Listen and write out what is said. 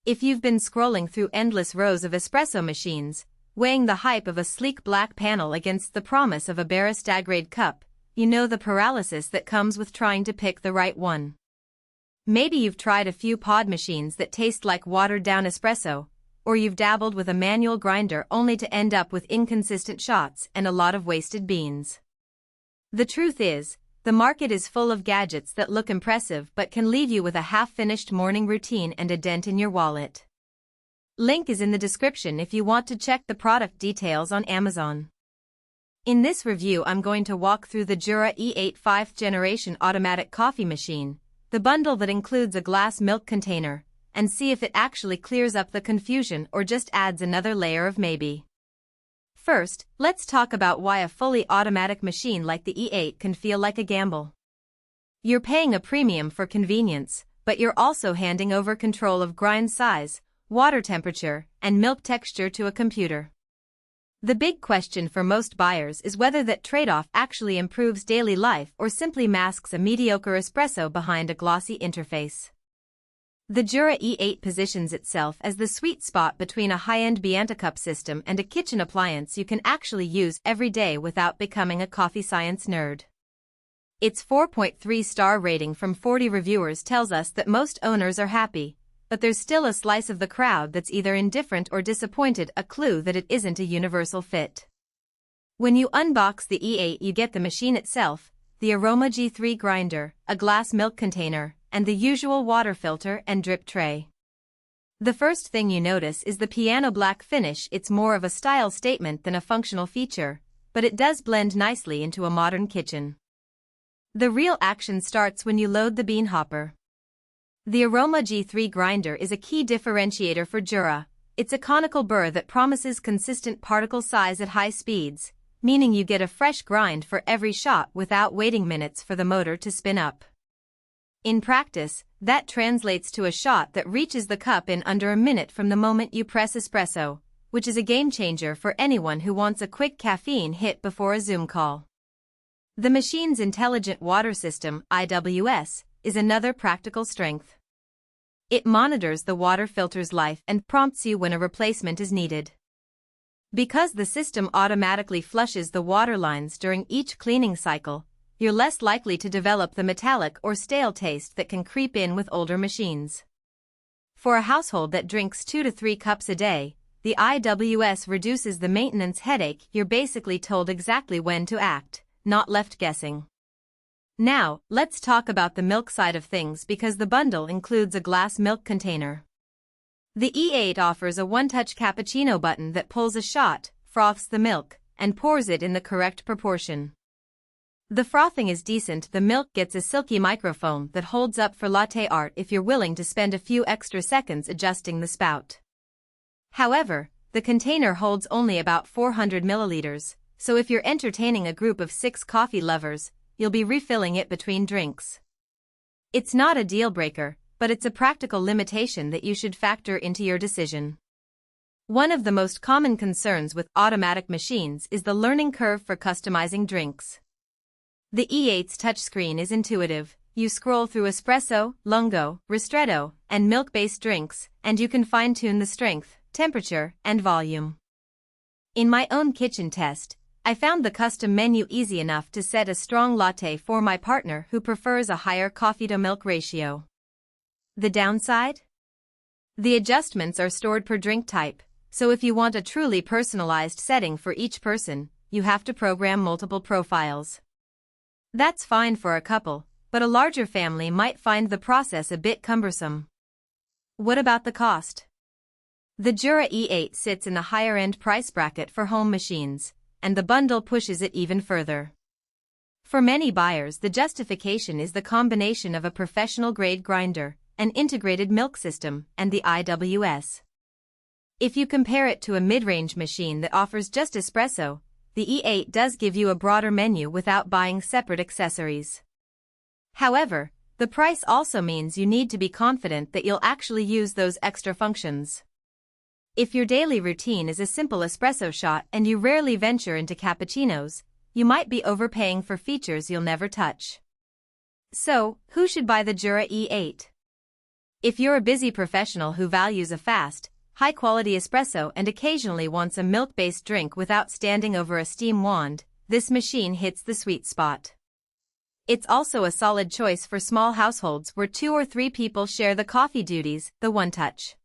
If you've been scrolling through endless rows of espresso machines, weighing the hype of a sleek black panel against the promise of a barista-grade cup, you know the paralysis that comes with trying to pick the right one. Maybe you've tried a few pod machines that taste like watered-down espresso, or you've dabbled with a manual grinder only to end up with inconsistent shots and a lot of wasted beans. The truth is, the market is full of gadgets that look impressive but can leave you with a half-finished morning routine and a dent in your wallet. Link is in the description if you want to check the product details on Amazon. In this review I'm going to walk through the Jura E8 5th generation automatic coffee machine, the bundle that includes a glass milk container, and see if it actually clears up the confusion or just adds another layer of maybe. First, let's talk about why a fully automatic machine like the E8 can feel like a gamble. You're paying a premium for convenience, but you're also handing over control of grind size, water temperature, and milk texture to a computer. The big question for most buyers is whether that trade-off actually improves daily life or simply masks a mediocre espresso behind a glossy interface. The Jura E8 positions itself as the sweet spot between a high-end Bianta cup system and a kitchen appliance you can actually use every day without becoming a coffee science nerd. Its 4.3-star rating from 40 reviewers tells us that most owners are happy, but there's still a slice of the crowd that's either indifferent or disappointed, a clue that it isn't a universal fit. When you unbox the E8 you get the machine itself, the Aroma G3 grinder, a glass milk container, and the usual water filter and drip tray. The first thing you notice is the piano black finish. It's more of a style statement than a functional feature, but it does blend nicely into a modern kitchen. The real action starts when you load the bean hopper. The Aroma G3 grinder is a key differentiator for Jura. It's a conical burr that promises consistent particle size at high speeds, meaning you get a fresh grind for every shot without waiting minutes for the motor to spin up. In practice, that translates to a shot that reaches the cup in under a minute from the moment you press espresso, which is a game-changer for anyone who wants a quick caffeine hit before a Zoom call. The machine's Intelligent Water System, IWS, is another practical strength. It monitors the water filter's life and prompts you when a replacement is needed. Because the system automatically flushes the water lines during each cleaning cycle, you're less likely to develop the metallic or stale taste that can creep in with older machines. For a household that drinks 2 to 3 cups a day, the IWS reduces the maintenance headache. You're basically told exactly when to act, not left guessing. Now, let's talk about the milk side of things because the bundle includes a glass milk container. The E8 offers a one-touch cappuccino button that pulls a shot, froths the milk, and pours it in the correct proportion. The frothing is decent. The milk gets a silky microfoam that holds up for latte art if you're willing to spend a few extra seconds adjusting the spout. However, the container holds only about 400 milliliters, so if you're entertaining a group of 6 coffee lovers, you'll be refilling it between drinks. It's not a deal breaker, but it's a practical limitation that you should factor into your decision. One of the most common concerns with automatic machines is the learning curve for customizing drinks. The E8's touchscreen is intuitive. You scroll through espresso, lungo, ristretto, and milk-based drinks, and you can fine-tune the strength, temperature, and volume. In my own kitchen test, I found the custom menu easy enough to set a strong latte for my partner who prefers a higher coffee-to-milk ratio. The downside? The adjustments are stored per drink type, so if you want a truly personalized setting for each person, you have to program multiple profiles. That's fine for a couple, but a larger family might find the process a bit cumbersome. What about the cost? The Jura E8 sits in the higher-end price bracket for home machines, and the bundle pushes it even further. For many buyers, the justification is the combination of a professional-grade grinder, an integrated milk system, and the IWS. If you compare it to a mid-range machine that offers just espresso, the E8 does give you a broader menu without buying separate accessories. However, the price also means you need to be confident that you'll actually use those extra functions. If your daily routine is a simple espresso shot and you rarely venture into cappuccinos, you might be overpaying for features you'll never touch. So, who should buy the Jura E8? If you're a busy professional who values a fast, high-quality espresso and occasionally wants a milk-based drink without standing over a steam wand, this machine hits the sweet spot. It's also a solid choice for small households where 2 or 3 people share the coffee duties, the one touch.